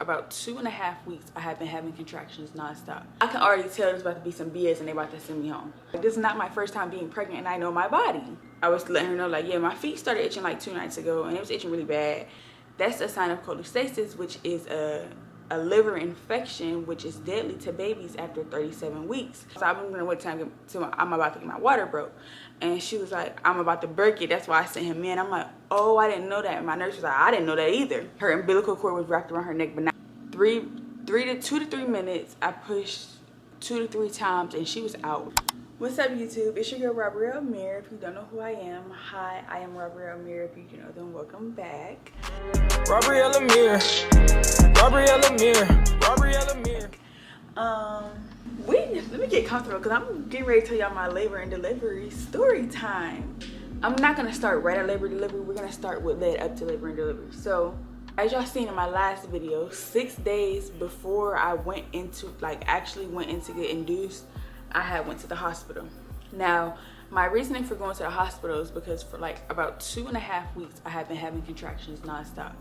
about 2.5 weeks, I have been having contractions nonstop. I can already tell there's about to be some BS and they about to send me home. This is not my first time being pregnant and I know my body. I was letting her know, like, yeah, my feet started itching like 2 nights ago and it was itching really bad. That's a sign of cholestasis, which is a liver infection, which is deadly to babies after 37 weeks. So I've been wondering what time I'm about to get my water broke. And she was like, I'm about to break it. That's why I sent him in. I'm like, oh, I didn't know that. And my nurse was like, I didn't know that either. Her umbilical cord was wrapped around her neck, but not 2 to 3 minutes. I pushed 2 to 3 times and she was out. What's up, YouTube? It's your girl, Amé're. If you don't know who I am, hi, I am Amé're. If you know, then welcome back. Amé're. Let me get comfortable because I'm getting ready to tell y'all my labor and delivery story time. I'm not gonna start right at labor and delivery. We're gonna start with led up to labor and delivery. So as y'all seen in my last video, 6 days before I went into, actually went in to get induced, I had went to the hospital. Now, my reasoning for going to the hospital is because for like about 2.5 weeks, I have been having contractions nonstop.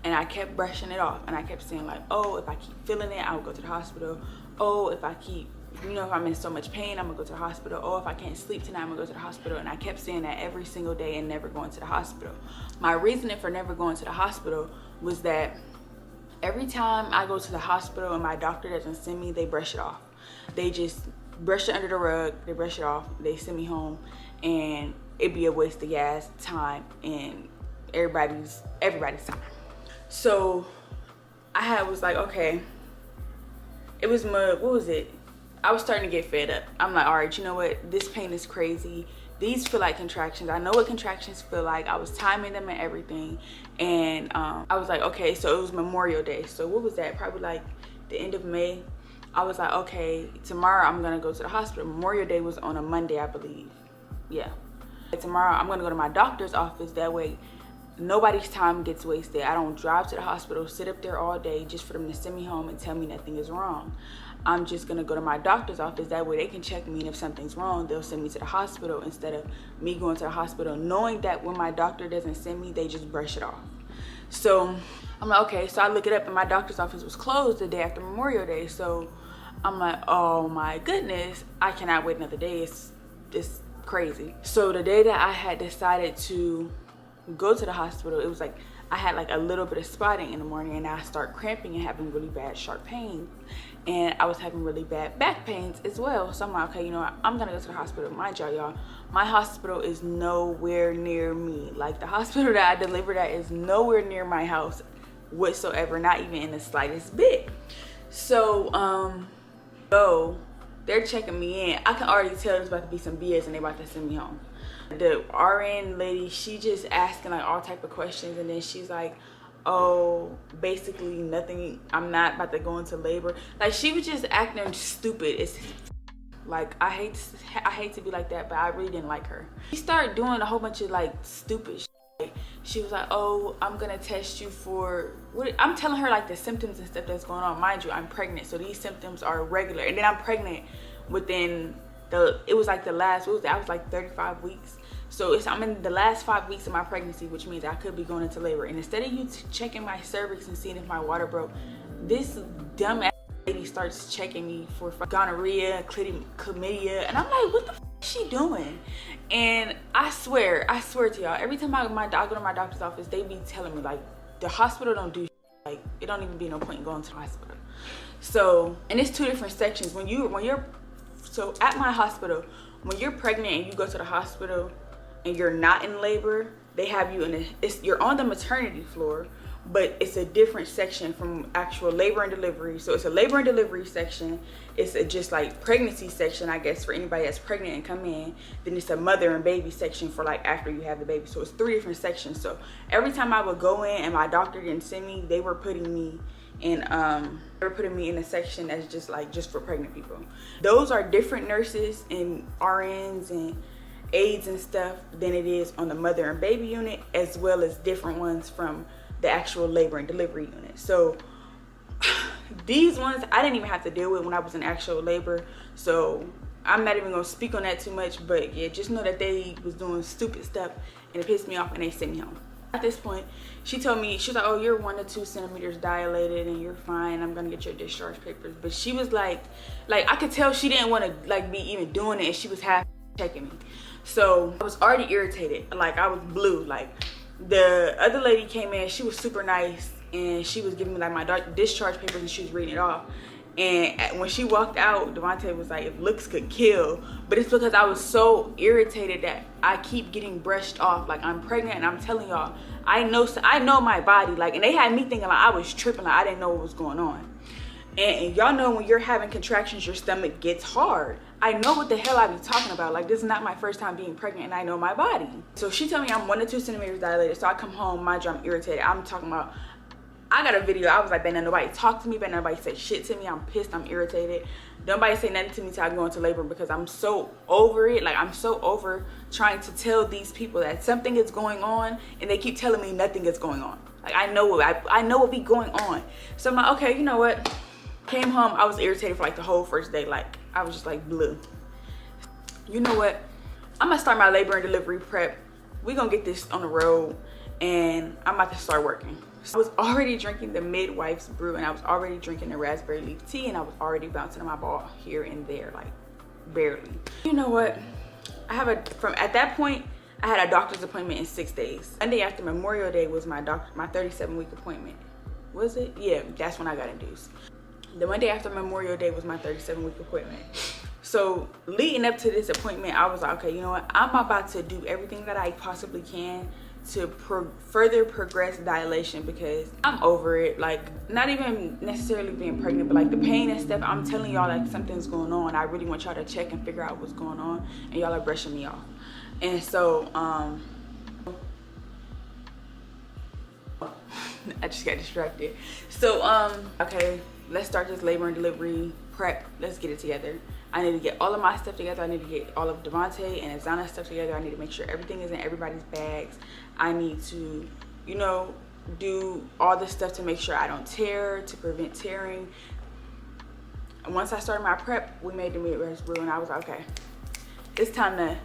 And I kept brushing it off. And I kept saying like, oh, if I keep feeling it, I'll go to the hospital. Oh, if I keep, if I'm in so much pain, I'm gonna go to the hospital. Oh, if I can't sleep tonight, I'm gonna go to the hospital. And I kept saying that every single day and never going to the hospital. My reasoning for never going to the hospital was that every time I go to the hospital and my doctor doesn't send me, they brush it off. They just brush it under the rug, they brush it off, they send me home, and it'd be a waste of gas, time, and everybody's time. So I was like, okay, it was what was it? I was starting to get fed up. I'm like, all right, you know what? This pain is crazy. These feel like contractions. I know what contractions feel like. I was timing them and everything. And I was like, okay, so it was Memorial Day. So what was that? Probably like the end of May. I was like, okay, tomorrow I'm gonna go to the hospital. Memorial Day was on a Monday, I believe. Yeah. Tomorrow I'm gonna go to my doctor's office. That way nobody's time gets wasted. I don't drive to the hospital, sit up there all day just for them to send me home and tell me nothing is wrong. I'm just gonna go to my doctor's office. That way they can check me, and if something's wrong, they'll send me to the hospital instead of me going to the hospital, knowing that when my doctor doesn't send me, they just brush it off. So I'm like, okay, so I look it up and my doctor's office was closed the day after Memorial Day. So I'm like, oh my goodness, I cannot wait another day. It's crazy. So the day that I had decided to go to the hospital, it was like I had like a little bit of spotting in the morning, and I start cramping and having really bad sharp pains, and I was having really bad back pains as well. So I'm like, okay, you know what? I'm gonna go to the hospital. Mind y'all, my hospital is nowhere near me. Like the hospital that I delivered at is nowhere near my house whatsoever, not even in the slightest bit. So they're checking me in. I can already tell there's about to be some BS and they about to send me home. The RN lady, she just asking like all type of questions, and then she's like, oh, basically nothing, I'm not about to go into labor. Like she was just acting stupid. It's like I hate to be like that, but I really didn't like her. She started doing a whole bunch of like stupid shit. She was like, oh, I'm gonna test you for what? I'm telling her like the symptoms and stuff that's going on. Mind you, I'm pregnant, so these symptoms are regular, and then I'm pregnant within it was like the last, what was that? I was like 35 weeks. So I'm in the last 5 weeks of my pregnancy, which means I could be going into labor. And instead of you checking my cervix and seeing if my water broke, this dumb ass lady starts checking me for gonorrhea, chlamydia, and I'm like, what the f is she doing? And I swear to y'all, every time I go to my doctor's office, they be telling me like the hospital don't do shit. Like it don't even be no point in going to the hospital. So, and it's 2 different sections. So at my hospital, when you're pregnant and you go to the hospital and you're not in labor, they have you you're on the maternity floor, but it's a different section from actual labor and delivery. So it's a labor and delivery section. It's just like pregnancy section, I guess, for anybody that's pregnant and come in. Then it's a mother and baby section for like after you have the baby. So it's 3 different sections. So every time I would go in and my doctor didn't send me, they were putting me in a section that's just for pregnant people. Those are different nurses and RNs and aides and stuff than it is on the mother and baby unit, as well as different ones from the actual labor and delivery unit. So these ones I didn't even have to deal with when I was in actual labor, so I'm not even gonna speak on that too much. But yeah, just know that they was doing stupid stuff and it pissed me off and they sent me home. At this point, she told me, she was like, oh, you're 1 to 2 centimeters dilated and you're fine. I'm gonna get your discharge papers. But she was like I could tell she didn't want to like be even doing it, and she was half checking me. So I was already irritated. Like I was blue. Like the other lady came in, she was super nice, and she was giving me like my discharge papers and she was reading it off. And when she walked out, Devontae was like, if looks could kill. But it's because I was so irritated that I keep getting brushed off. Like I'm pregnant, and I'm telling y'all, I know my body. Like, and they had me thinking like I was tripping, like I didn't know what was going on. And y'all know when you're having contractions, your stomach gets hard. I know what the hell I be talking about. Like, this is not my first time being pregnant, and I know my body. So she told me I'm 1 to 2 centimeters dilated. So I come home, mind you, I'm irritated. I'm talking about, I got a video. I was like, better nobody talk to me, better nobody say shit to me. I'm pissed, I'm irritated. Nobody say nothing to me till I go into labor, because I'm so over it. Like, I'm so over trying to tell these people that something is going on, and they keep telling me nothing is going on. Like, I know what be going on. So I'm like, okay, you know what? Came home, I was irritated for like the whole first day. Like, I was just like blue. You know what? I'm gonna start my labor and delivery prep. We gonna get this on the road, and I'm about to start working. I was already drinking the midwife's brew, and I was already drinking the raspberry leaf tea, and I was already bouncing my ball here and there, like barely. You know what? At that point, I had a doctor's appointment in 6 days. Monday after Memorial Day was my 37-week appointment. Was it? Yeah, that's when I got induced. The Monday after Memorial Day was my 37-week appointment. So leading up to this appointment, I was like, okay, you know what? I'm about to do everything that I possibly can to further progress dilation, because I'm over it. Like, not even necessarily being pregnant, but like the pain and stuff. I'm telling y'all like something's going on. I really want y'all to check and figure out what's going on, and y'all are brushing me off. And so I just got distracted. So okay, let's start this labor and delivery prep. Let's get it together. I need to get all of my stuff together. I need to get all of Devontae and Azana's stuff together. I need to make sure everything is in everybody's bags. I need to, you know, do all the stuff to make sure I don't tear, to prevent tearing. And once I started my prep, we made the Midwest brew, and I was like, okay, it's time to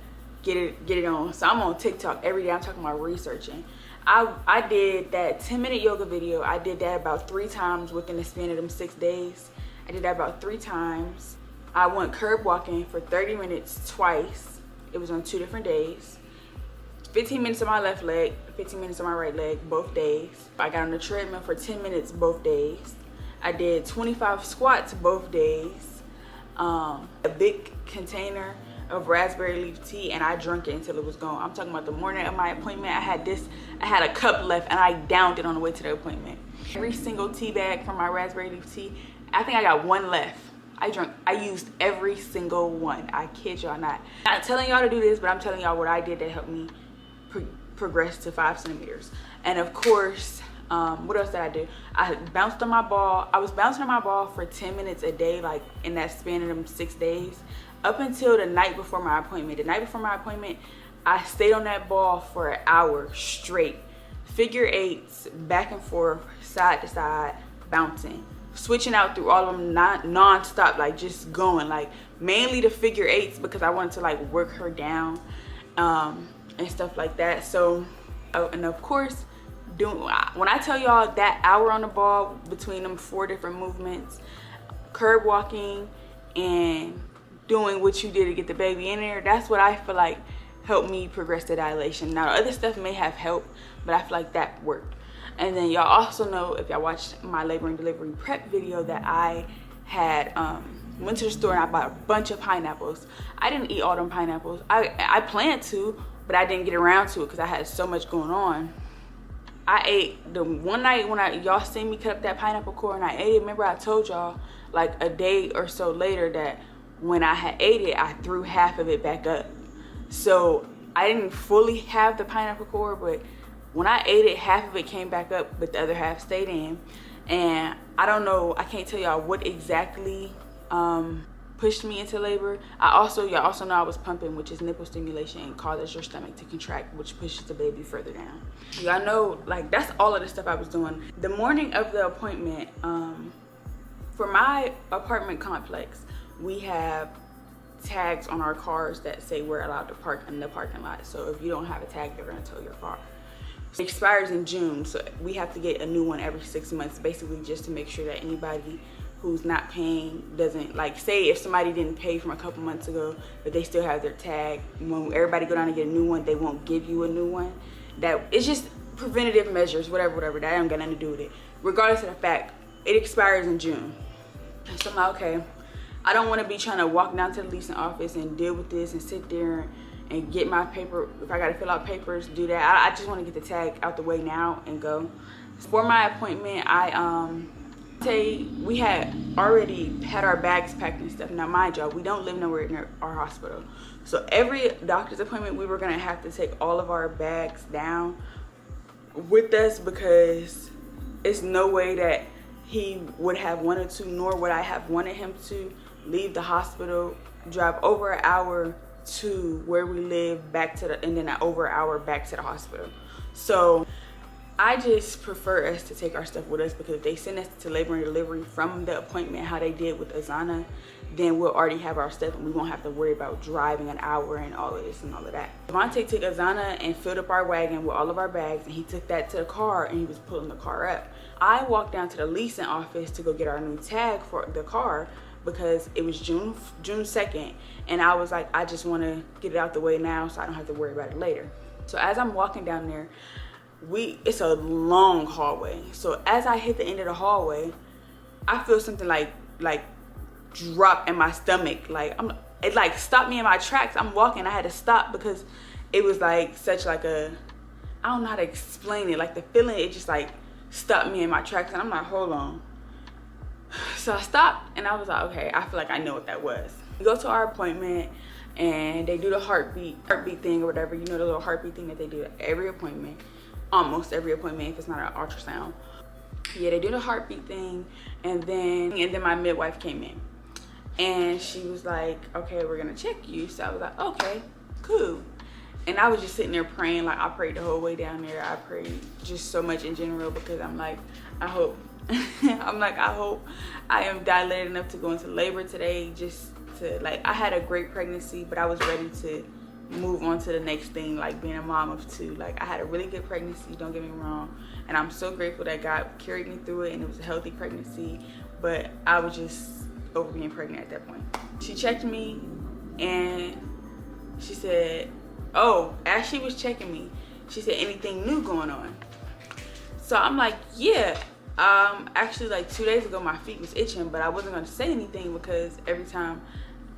get it on. So I'm on TikTok every day. I'm talking about researching. I did that 10-minute yoga video. I did that about 3 times within the span of them 6 days. I did that about 3 times. I went curb walking for 30 minutes twice. It was on 2 different days. 15 minutes on my left leg, 15 minutes on my right leg, both days. I got on the treadmill for 10 minutes both days. I did 25 squats both days. A big container of raspberry leaf tea, and I drank it until it was gone. I'm talking about the morning of my appointment. I had a cup left, and I downed it on the way to the appointment. Every single tea bag from my raspberry leaf tea, I think I got 1 left. I used every single one. I kid y'all not. I'm not telling y'all to do this, but I'm telling y'all what I did that helped me progress to 5 centimeters. And of course, what else did I do? I bounced on my ball. I was bouncing on my ball for 10 minutes a day, like in that span of them 6 days, up until the night before my appointment. The night before my appointment, I stayed on that ball for an hour straight. Figure 8s, back and forth, side to side, bouncing. Switching out through all of them non-stop, like just going, like mainly the figure 8s, because I wanted to like work her down and stuff like that. So, and of course, when I tell y'all that hour on the ball between them 4 different movements, curb walking and doing what you did to get the baby in there, that's what I feel like helped me progress the dilation. Now, other stuff may have helped, but I feel like that worked. And then y'all also know, if y'all watched my labor and delivery prep video, that I had went to the store and I bought a bunch of pineapples. I didn't eat all them pineapples. I planned to, but I didn't get around to it because I had so much going on. I ate the one night when y'all seen me cut up that pineapple core, and I ate it. Remember I told y'all like a day or so later that when I had ate it, I threw half of it back up. So I didn't fully have the pineapple core, but when I ate it, half of it came back up, but the other half stayed in. And I don't know, I can't tell y'all what exactly pushed me into labor. Y'all also know I was pumping, which is nipple stimulation, and causes your stomach to contract, which pushes the baby further down. Y'all know, like, that's all of the stuff I was doing. The morning of the appointment, for my apartment complex, we have tags on our cars that say we're allowed to park in the parking lot. So if you don't have a tag, they're gonna tow your car. It expires in June, so we have to get a new one every 6 months, basically just to make sure that anybody who's not paying doesn't, like, say if somebody didn't pay from a couple months ago, but they still have their tag, when everybody go down and get a new one, they won't give you a new one. That it's just preventative measures, whatever. That ain't got nothing to do with it. Regardless of the fact, it expires in June. So I'm like, okay, I don't want to be trying to walk down to the leasing office and deal with this and sit there and get my paper. If I got to fill out papers, do that. I just want to get the tag out the way now and go. For my appointment, we had already had our bags packed and stuff. Now, mind y'all, we don't live nowhere near our hospital. So every doctor's appointment, we were going to have to take all of our bags down with us, because it's no way that he would have wanted to, nor would I have wanted him to leave the hospital, drive over an hour to where we live, and then over an hour back to the hospital. So I just prefer us to take our stuff with us, because if they send us to labor and delivery from the appointment, how they did with Azana, then we'll already have our stuff and we won't have to worry about driving an hour and all of this and all of that. Devontae took Azana and filled up our wagon with all of our bags, and he took that to the car and he was pulling the car up. I walked down to the leasing office to go get our new tag for the car, because it was June 2nd, and I was like, I just want to get it out the way now so I don't have to worry about it later. So as I'm walking down there, it's a long hallway. So as I hit the end of the hallway, I feel something like drop in my stomach. It like stopped me in my tracks. I'm walking, I had to stop, because it was like such like I don't know how to explain it. Like the feeling, it just like stopped me in my tracks, and I'm like, hold on. So I stopped and I was like, okay, I feel like I know what that was. We go to our appointment and they do the heartbeat thing or whatever. You know, the little heartbeat thing that they do at every appointment, almost every appointment if it's not an ultrasound. Yeah, they do the heartbeat thing, and then my midwife came in and she was like, okay, we're gonna check you. So I was like, okay, cool. And I was just sitting there praying. Like, I prayed the whole way down there. I prayed just so much in general, because I'm like, I hope I hope I am dilated enough to go into labor today, just to, like, I had a great pregnancy, but I was ready to move on to the next thing, like being a mom of 2. Like, I had a really good pregnancy, don't get me wrong, and I'm so grateful that God carried me through it, and it was a healthy pregnancy, but I was just over being pregnant at that point. She checked me and she said, oh, as she was checking me, she said, anything new going on? So I'm like, yeah. Actually, like 2 days ago, my feet was itching, but I wasn't going to say anything, because every time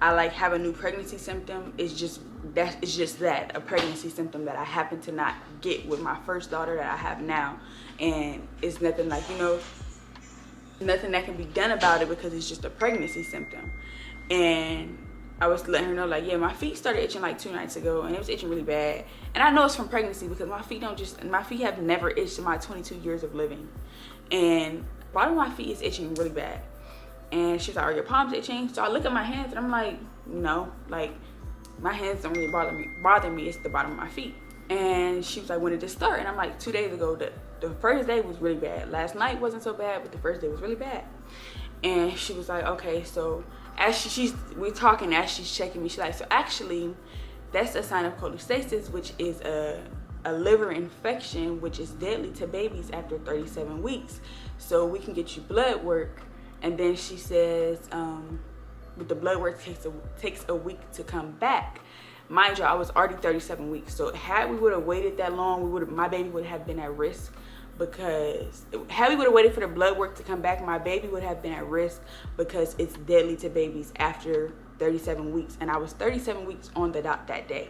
I like have a new pregnancy symptom, it's just that, a pregnancy symptom that I happen to not get with my first daughter that I have now. And it's nothing like, you know, nothing that can be done about it, because it's just a pregnancy symptom. And I was letting her know, like, yeah, my feet started itching like 2 nights ago, and it was itching really bad. And I know it's from pregnancy, because my feet have never itched in my 22 years of living. And bottom of my feet is itching really bad. And she's like, are your palms itching? So I look at my hands and I'm like, no, like my hands don't really bother me. It's the bottom of my feet. And she was like, when did this start? And I'm like, 2 days ago. The first day was really bad. Last night wasn't so bad, but the first day was really bad. And she was like, okay, so as we're talking, as she's checking me, she's like, so actually that's a sign of cholestasis, which is a liver infection, which is deadly to babies after 37 weeks. So we can get you blood work. And then she says, but the blood work takes a week to come back. Mind you, I was already 37 weeks. So had we would have waited that long, my baby would have been at risk, because had we would have waited for the blood work to come back, my baby would have been at risk, because it's deadly to babies after 37 weeks. And I was 37 weeks on the dot that day.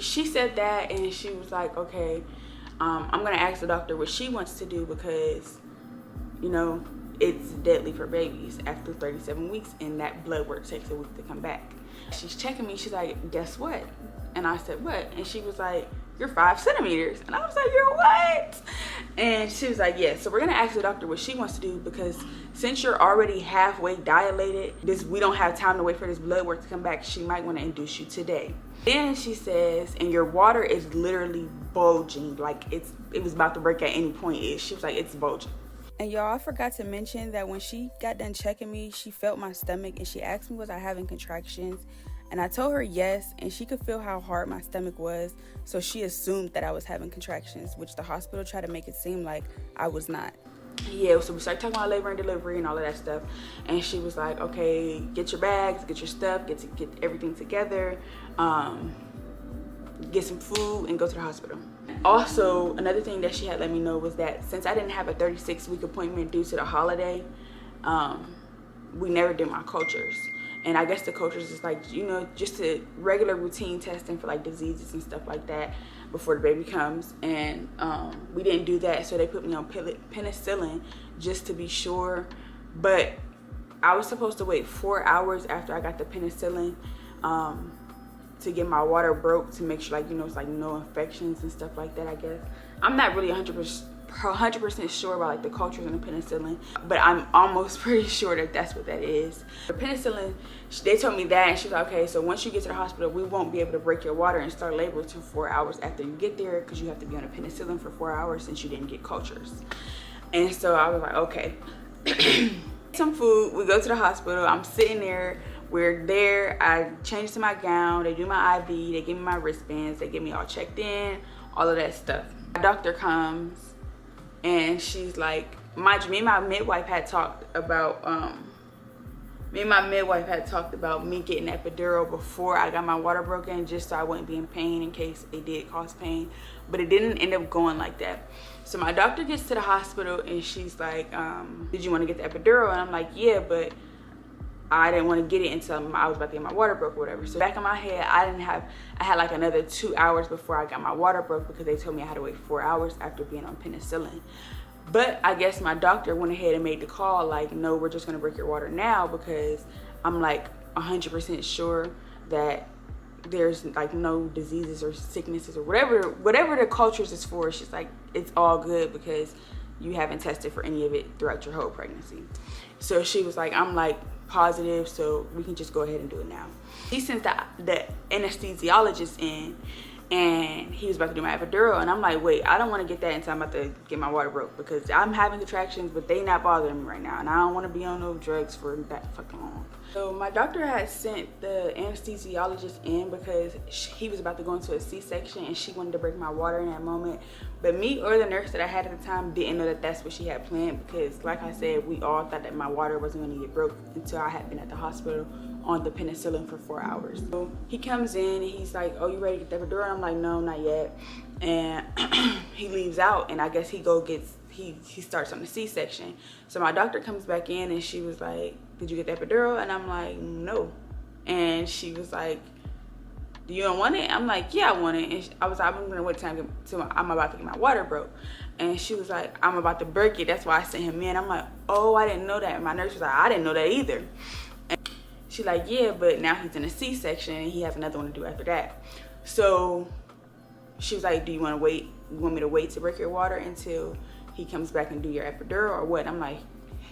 She said that, and she was like, okay, I'm gonna ask the doctor what she wants to do, because, you know, it's deadly for babies after 37 weeks, and that blood work takes a week to come back. She's checking me, she's like, guess what? And I said, what? And she was like, you're 5 centimeters. And I was like, you're what? And she was like, yeah, so we're gonna ask the doctor what she wants to do, because since you're already halfway dilated, we don't have time to wait for this blood work to come back. She might want to induce you today. Then she says, and your water is literally bulging, like it was about to break at any point. She was like, it's bulging. And y'all, I forgot to mention that when she got done checking me, she felt my stomach and she asked me, was I having contractions? And I told her yes, and she could feel how hard my stomach was, so she assumed that I was having contractions, which the hospital tried to make it seem like I was not. Yeah, so we started talking about labor and delivery and all of that stuff, and she was like, okay, get your bags, get your stuff, get everything together, get some food, and go to the hospital. Also, another thing that she had let me know was that since I didn't have a 36-week appointment due to the holiday, we never did my cultures. And I guess the cultures is like, you know, just a regular routine testing for like diseases and stuff like that before the baby comes. And we didn't do that, so they put me on penicillin just to be sure. But I was supposed to wait 4 hours after I got the penicillin to get my water broke, to make sure, like, you know, it's like no infections and stuff like that, I guess. I'm not really 100% sure about like the cultures and the penicillin, but I'm almost pretty sure that that's what that is. The penicillin, they told me that, and she was like, okay, so once you get to the hospital, we won't be able to break your water and start labor until 4 hours after you get there, because you have to be on a penicillin for 4 hours since you didn't get cultures. And so I was like, okay. Some food, we go to the hospital, I'm sitting there, we're there, I change to my gown, they do my IV, they give me my wristbands, they get me all checked in, all of that stuff. My doctor comes, and she's like, mind you, me and my midwife had talked about me getting epidural before I got my water broken, just so I wouldn't be in pain in case it did cause pain. But it didn't end up going like that. So my doctor gets to the hospital, and she's like, did you want to get the epidural? And I'm like, yeah, but I didn't want to get it until I was about to get my water broke or whatever. So back in my head, I had like another 2 hours before I got my water broke, because they told me I had to wait 4 hours after being on penicillin. But I guess my doctor went ahead and made the call, like, no, we're just gonna break your water now, because I'm like 100% sure that there's like no diseases or sicknesses or whatever the cultures is for. She's like, it's all good because you haven't tested for any of it throughout your whole pregnancy. So she was like, I'm like positive, so we can just go ahead and do it now. He sent the anesthesiologist in, and he was about to do my epidural, and I'm like, wait, I don't want to get that until I'm about to get my water broke, because I'm having contractions, but they not bothering me right now, and I don't want to be on no drugs for that fucking long. So my doctor had sent the anesthesiologist in because he was about to go into a C-section, and she wanted to break my water in that moment. But me or the nurse that I had at the time didn't know that that's what she had planned, because like I said, we all thought that my water wasn't going to get broke until I had been at the hospital on the penicillin for 4 hours. So he comes in and he's like, oh, you ready to get the epidural? I'm like, no, not yet. And he leaves out, and I guess he starts on the C-section. So my doctor comes back in, and she was like, did you get the epidural? And I'm like, no. And she was like, do you don't want it? I'm like, yeah, I want it. And I was like, I'm gonna wait till I'm about to get my water broke. And she was like, I'm about to break it, that's why I sent him in. I'm like, oh, I didn't know that. And my nurse was like, I didn't know that either. And she's like, yeah, but now he's in a C-section, and he has another one to do after that. So she was like, do you want to wait? You want me to wait to break your water until he comes back and do your epidural or what? I'm like,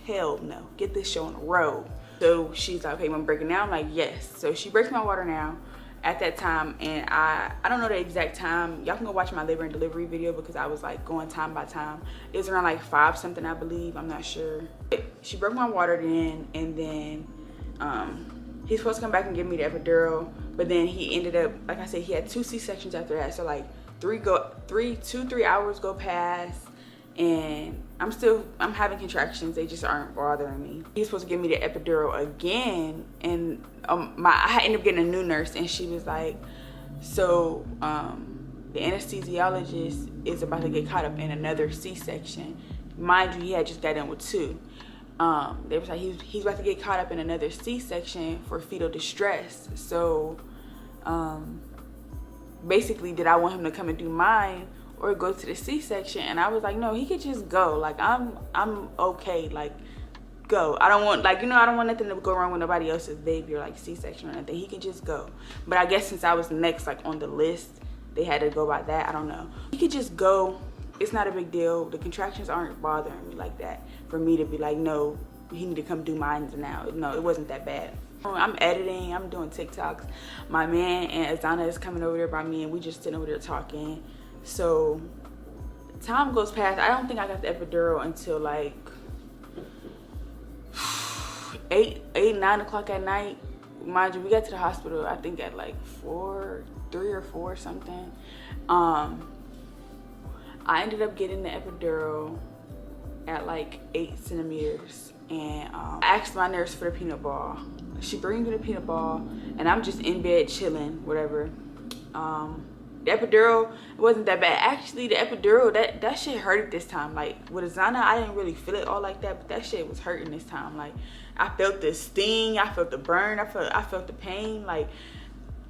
hell no, get this show on the road. So she's like, okay, you want to break it now? I'm like, yes. So she breaks my water now at that time, and I don't know the exact time. Y'all can go watch my labor and delivery video, because I was like going time by time. It was around like 5 something, I believe, I'm not sure. She broke my water then, and then he's supposed to come back and give me the epidural, but then he ended up, like I said, he had 2 C-sections after that. So like 3 hours go past, and I'm having contractions. They just aren't bothering me. He was supposed to give me the epidural again, and I ended up getting a new nurse, and she was like, so the anesthesiologist is about to get caught up in another C-section. Mind you, he had just got done with 2. They was like, he's about to get caught up in another C-section for fetal distress. So basically, did I want him to come and do mine or go to the C-section? And I was like, no, he could just go. Like, I'm okay. Like, go. I don't want, like, you know, I don't want nothing to go wrong with nobody else's baby or like C-section or nothing. He could just go. But I guess since I was next, like, on the list, they had to go by that. I don't know. He could just go. It's not a big deal. The contractions aren't bothering me like that for me to be like, no, he need to come do mine now. No, it wasn't that bad. I'm editing, I'm doing TikToks. My man and Azana is coming over there by me, and we just sitting over there talking. So time goes past. I don't think I got the epidural until like 8, 9 o'clock at night. mind you, we got to the hospital, I think at like 3 or 4 something. I ended up getting the epidural at like 8 centimeters, and I asked my nurse for the peanut ball. She brings me the peanut ball, and I'm just in bed chilling, whatever. The epidural, it wasn't that bad. Actually, the epidural, that shit hurted this time. Like with Azana, I didn't really feel it all like that, but that shit was hurting this time. Like I felt the sting, I felt the burn, I felt the pain. Like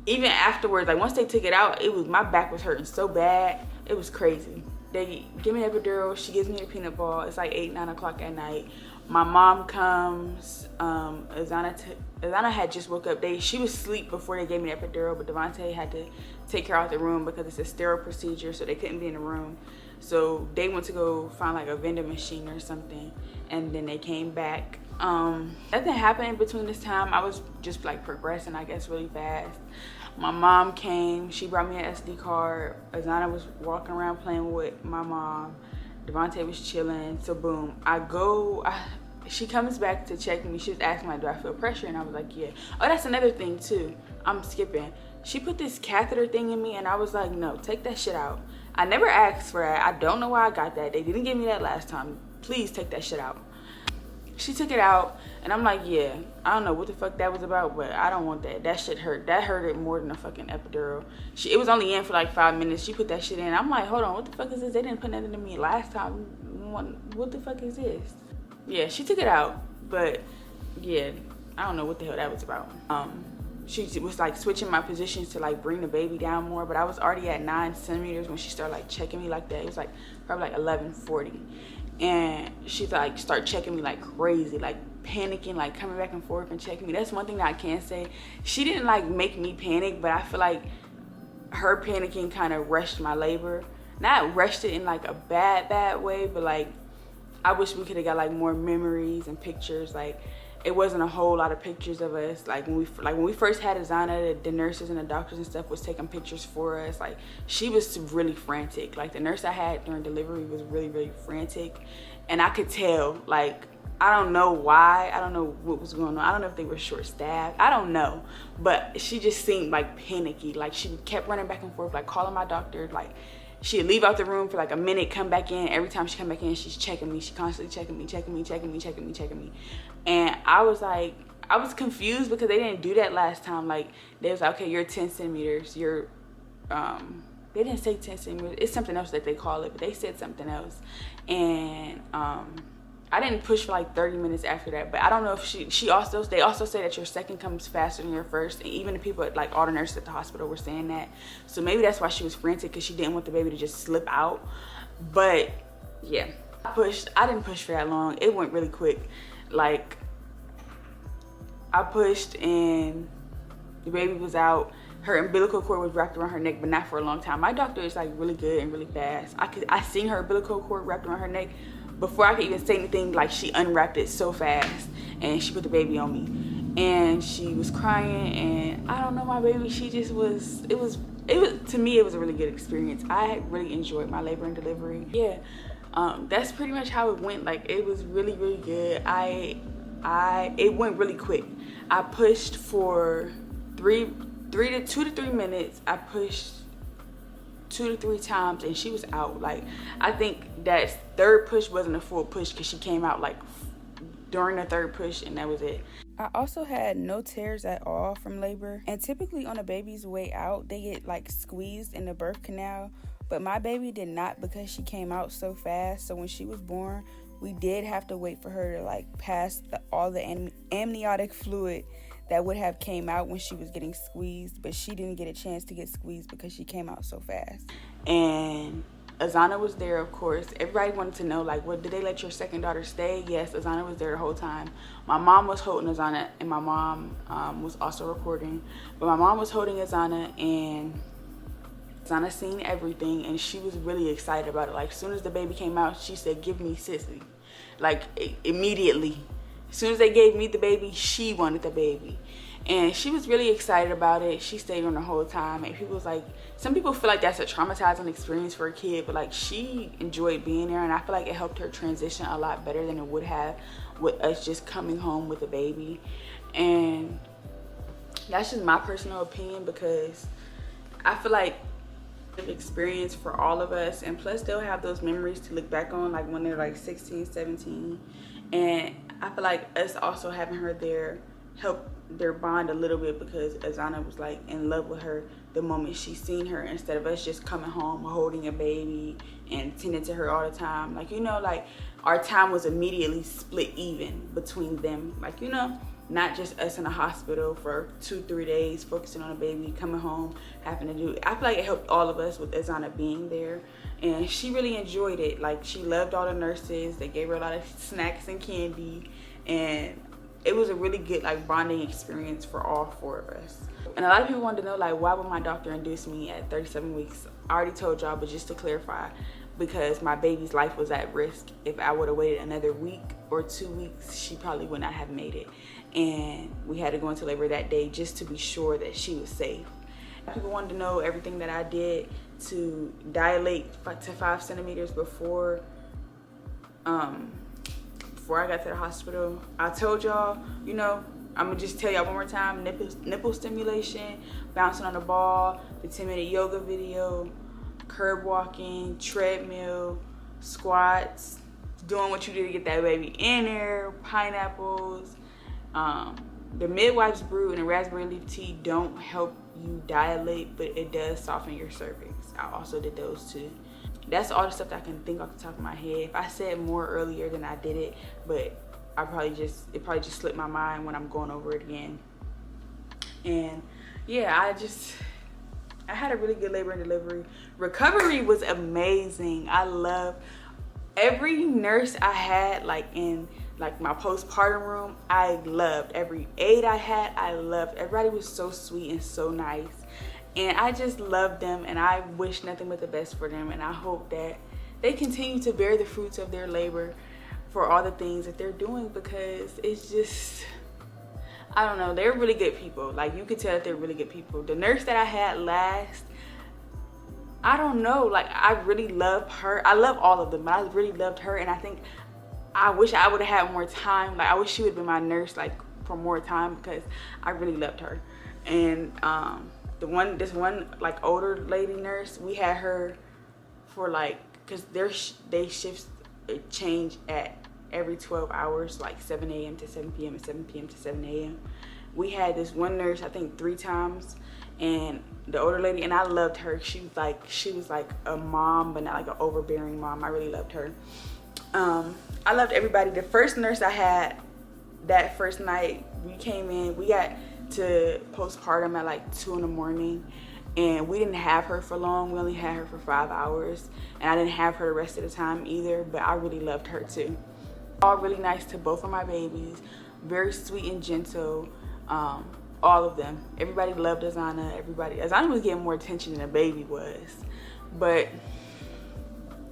even afterwards, like once they took it out, my back was hurting so bad, it was crazy. They give me the epidural, she gives me the peanut ball. It's like 8, 9 o'clock at night. My mom comes. Azana had just woke up. She was asleep before they gave me the epidural, but Devontae had to take her out the room because it's a sterile procedure, so they couldn't be in the room. So they went to go find like a vending machine or something, and then they came back. Nothing happened in between this time. I was just like progressing, I guess, really fast. My mom came, she brought me an SD card. Azana was walking around playing with my mom. Devontae was chilling. So boom, she comes back to check me. She was asking like, do I feel pressure? And I was like, yeah. Oh, that's another thing too. I'm skipping. She put this catheter thing in me, and I was like, no, take that shit out. I never asked for that. I don't know why I got that. They didn't give me that last time. Please take that shit out. She took it out, and I'm like, yeah, I don't know what the fuck that was about, but I don't want that. That shit hurt. That hurted more than a fucking epidural. It was only in for like 5 minutes. She put that shit in. I'm like, hold on, what the fuck is this? They didn't put nothing in me last time. What the fuck is this? Yeah, she took it out, but yeah, I don't know what the hell that was about. She was like switching my positions to like bring the baby down more, but I was already at 9 centimeters when she started like checking me like that. It was like probably like 11:40. And she like start checking me like crazy, like panicking, like coming back and forth and checking me. That's one thing that I can say. She didn't like make me panic, but I feel like her panicking kind of rushed my labor. Not rushed it in like a bad way, but like I wish we could have got like more memories and pictures. Like it wasn't a whole lot of pictures of us. Like when we first had Azana, the nurses and the doctors and stuff was taking pictures for us. Like she was really frantic. Like the nurse I had during delivery was really frantic, and I could tell. Like I don't know why. I don't know what was going on. I don't know if they were short-staffed. I don't know, but she just seemed like panicky. Like she kept running back and forth, like calling my doctor. Like she'd leave out the room for like a minute, come back in. Every time she come back in, she's checking me. She constantly checking me. And I was like, I was confused because they didn't do that last time. Like they was like, okay, you're 10 centimeters. You're, they didn't say 10 centimeters. It's something else that they call it, but they said something else. And I didn't push for like 30 minutes after that. But I don't know if they also say that your second comes faster than your first. And even the people, like all the nurses at the hospital were saying that. So maybe that's why she was frantic, because she didn't want the baby to just slip out. But yeah, I didn't push for that long. It went really quick. Like I pushed and the baby was out. Her umbilical cord was wrapped around her neck, but not for a long time. My doctor is like really good and really fast. I seen her umbilical cord wrapped around her neck before I could even say anything. Like she unwrapped it so fast and she put the baby on me, and she was crying, and I don't know, my baby, she just was, it was to me, it was a really good experience. I really enjoyed my labor and delivery. Yeah. That's pretty much how it went. Like it was really good. It went really quick. I pushed for 2 to 3 minutes. I pushed 2 to 3 times and she was out. Like I think that third push wasn't a full push because she came out like during the third push, and that was it. I also had no tears at all from labor, and typically on a baby's way out they get like squeezed in the birth canal. But my baby did not, because she came out so fast. So when she was born, we did have to wait for her to like pass all the amniotic fluid that would have came out when she was getting squeezed. But she didn't get a chance to get squeezed because she came out so fast. And Azana was there, of course. Everybody wanted to know, like, what, did they let your second daughter stay? Yes, Azana was there the whole time. My mom was holding Azana, and my mom was also recording. But my mom was holding Azana, and Azana seen everything, and she was really excited about it. Like, as soon as the baby came out, she said, give me sissy. Like, immediately. As soon as they gave me the baby, she wanted the baby. And she was really excited about it. She stayed on the whole time. And people was like, some people feel like that's a traumatizing experience for a kid, but like she enjoyed being there, and I feel like it helped her transition a lot better than it would have with us just coming home with a baby. And that's just my personal opinion, because I feel like experience for all of us, and plus they'll have those memories to look back on, like when they're like 16, 17. And I feel like us also having her there helped their bond a little bit, because Azana was like in love with her the moment she seen her, instead of us just coming home holding a baby and tending to her all the time. Like, you know, like our time was immediately split even between them, like, you know, not just us in the hospital for 2-3 days focusing on a baby, coming home having to do it. I feel like it helped all of us with Azana being there, and she really enjoyed it. Like, she loved all the nurses. They gave her a lot of snacks and candy, and it was a really good like bonding experience for all 4 of us. And a lot of people wanted to know, like, why would my doctor induce me at 37 weeks? I already told y'all, but just to clarify, because my baby's life was at risk. If I would have waited another week or 2 weeks, she probably would not have made it. And we had to go into labor that day just to be sure that she was safe. People wanted to know everything that I did to dilate to 5 centimeters before I got to the hospital. I told y'all, you know, I'm gonna just tell y'all one more time: nipple stimulation, bouncing on the ball, the 10-minute yoga video, curb walking, treadmill, squats, doing what you do to get that baby in there, pineapples. The midwife's brew and the raspberry leaf tea don't help you dilate, but it does soften your cervix. I also did those too. That's all the stuff that I can think off the top of my head. If I said more earlier than I did it, but it probably just slipped my mind when I'm going over it again. And yeah, I had a really good labor and delivery. Recovery was amazing. I love every nurse I had, like in like my postpartum room. I loved every aide I had. I loved everybody. Was so sweet and so nice, and I just loved them, and I wish nothing but the best for them. And I hope that they continue to bear the fruits of their labor for all the things that they're doing, because it's just, I don't know, they're really good people. Like, you could tell that they're really good people. The nurse that I had last, I don't know, like, I really love her. I love all of them, but I really loved her, and I think I wish I would have had more time. Like, I wish she would have been my nurse like for more time, because I really loved her. And this one like older lady nurse, we had her for like, because they shifts change at every 12 hours, like 7 a.m. to 7 p.m. and 7 p.m. to 7 a.m. We had this one nurse, I think 3 times, and the older lady, and I loved her. She was like a mom, but not like an overbearing mom. I really loved her. I loved everybody. The first nurse I had, that first night we came in, we got to postpartum at like 2 in the morning, and we didn't have her for long. We only had her for 5 hours, and I didn't have her the rest of the time either, but I really loved her too. All really nice to both of my babies, very sweet and gentle. All of them. Everybody loved Azana. Azana was getting more attention than the baby was. But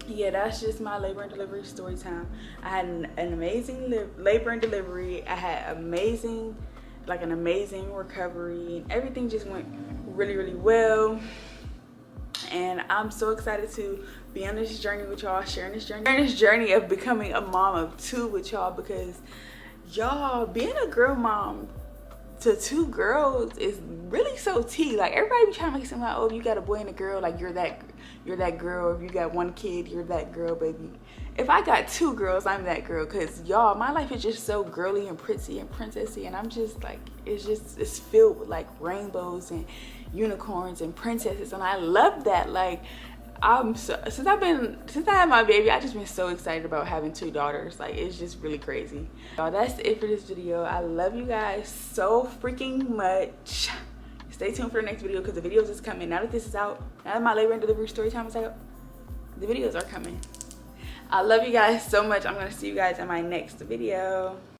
yeah, that's just my labor and delivery story time. I had an amazing labor and delivery. I had an amazing recovery, and everything just went really, really well. And I'm so excited to be on this journey with y'all, sharing this journey of becoming a mom of 2 with y'all, because y'all, being a girl mom to 2 girls is really so tea. Like, everybody be trying to make it seem like, oh, you got a boy and a girl, like you're that girl. If you got 1 kid, you're that girl, baby. If I got 2 girls, I'm that girl, because y'all, my life is just so girly and pretty and princessy, and I'm just like, it's filled with like rainbows and unicorns and princesses, and I love that. Like, since I had my baby, I've just been so excited about having 2 daughters. Like, it's just really crazy. Y'all, that's it for this video. I love you guys so freaking much. Stay tuned for the next video, because the videos is coming. Now that this is out, now that my labor and delivery story time is out, the videos are coming. I love you guys so much. I'm gonna see you guys in my next video.